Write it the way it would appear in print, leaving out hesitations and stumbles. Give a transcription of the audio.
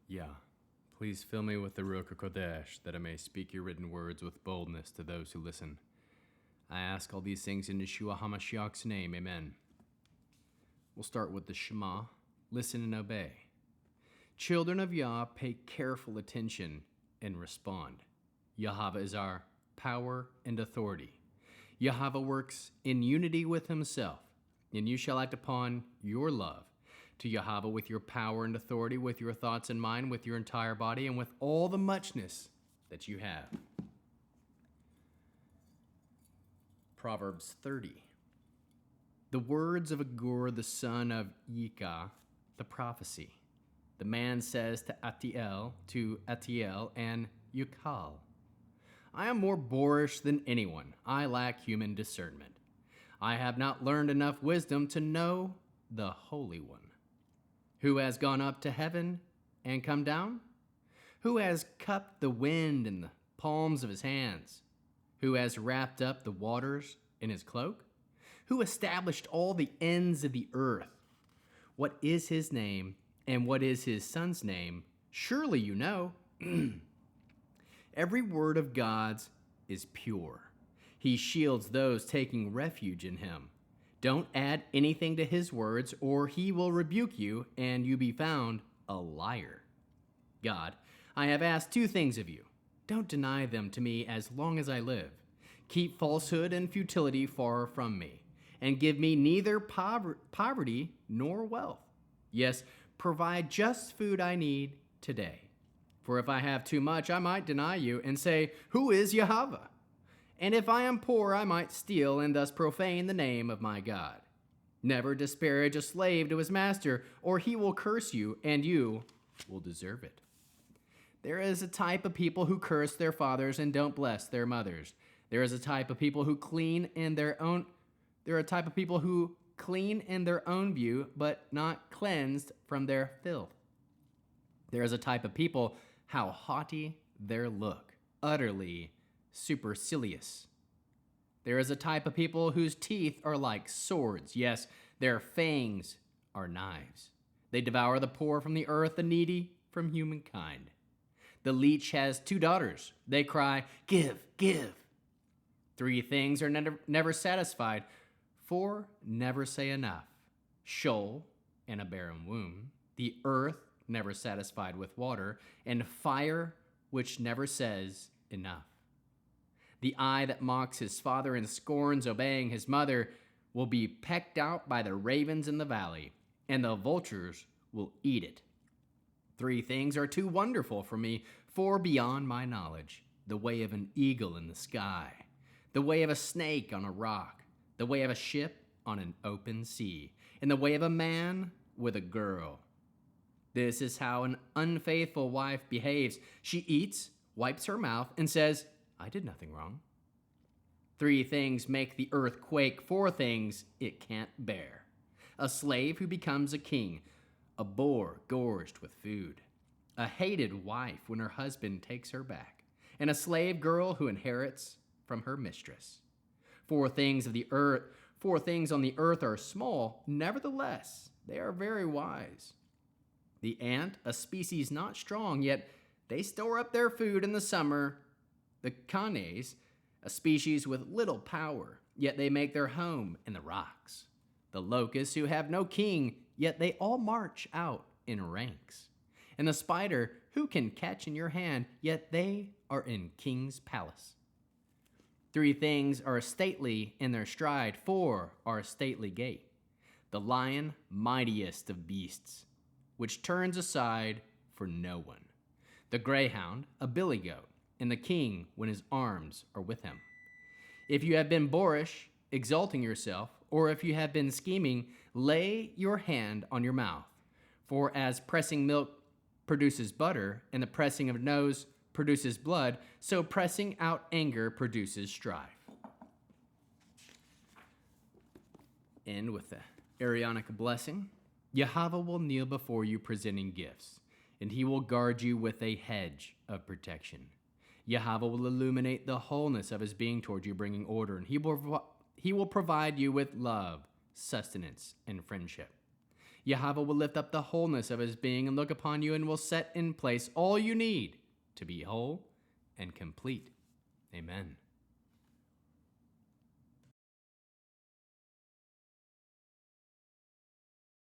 Yeah. Please fill me with the Ruach HaKodesh, that I may speak your written words with boldness to those who listen. I ask all these things in Yeshua HaMashiach's name. Amen. We'll start with the Shema. Listen and obey. Children of Yah, pay careful attention and respond. Yahweh is our power and authority. Yahweh works in unity with himself, and you shall act upon your love to Yahweh with your power and authority, with your thoughts in mind, with your entire body, and with all the muchness that you have. Proverbs 30. The words of Agur, the son of Yikah, the prophecy. The man says to Atiel, and Yukal, I am more boorish than anyone. I lack human discernment. I have not learned enough wisdom to know the Holy One. Who has gone up to heaven and come down? Who has cupped the wind in the palms of his hands? Who has wrapped up the waters in his cloak? Who established all the ends of the earth? What is his name, and what is his son's name? Surely you know. Every word of God's is pure. He shields those taking refuge in him. Don't add anything to his words, or he will rebuke you, and you be found a liar. God, I have asked two things of you. Don't deny them to me as long as I live. Keep falsehood and futility far from me, and give me neither poverty nor wealth. Yes, provide just food I need today. For if I have too much, I might deny you and say, Who is Yahweh? And if I am poor, I might steal and thus profane the name of my God. Never disparage a slave to his master, or he will curse you, and you will deserve it. There is a type of people who curse their fathers and don't bless their mothers. There is a type of people who clean in their own view, but not cleansed from their filth. There is a type of people, how haughty their look, utterly supercilious. There is a type of people whose teeth are like swords. Yes, their fangs are knives. They devour the poor from the earth, the needy from humankind. The leech has two daughters. They cry, Give, give. Three things are never satisfied. Four never say enough. Sheol and a barren womb. The earth never satisfied with water. And fire which never says enough. The eye that mocks his father and scorns obeying his mother will be pecked out by the ravens in the valley, and the vultures will eat it. Three things are too wonderful for me, four beyond my knowledge: the way of an eagle in the sky, the way of a snake on a rock, the way of a ship on an open sea, and the way of a man with a girl. This is how an unfaithful wife behaves. She eats, wipes her mouth, and says, I did nothing wrong. Three things make the earth quake, four things it can't bear: a slave who becomes a king, a boar gorged with food, a hated wife when her husband takes her back, and a slave girl who inherits from her mistress. Four things on the earth are small, nevertheless they are very wise. The ant, a species not strong, yet they store up their food in the summer. The canes, a species with little power, yet they make their home in the rocks. The locusts, who have no king, yet they all march out in ranks. And the spider, who can catch in your hand, yet they are in king's palace. Three things are stately in their stride, four are a stately gait. The lion, mightiest of beasts, which turns aside for no one. The greyhound, a billy goat, and the king when his arms are with him. If you have been boorish, exalting yourself, or if you have been scheming, lay your hand on your mouth. For as pressing milk produces butter, and the pressing of a nose produces blood, so pressing out anger produces strife. End with the Arianic blessing. Yahweh will kneel before you presenting gifts, and he will guard you with a hedge of protection. Yahweh will illuminate the wholeness of his being toward you, bringing order, and he will provide you with love, sustenance, and friendship. Yahweh will lift up the wholeness of his being and look upon you and will set in place all you need to be whole and complete. Amen.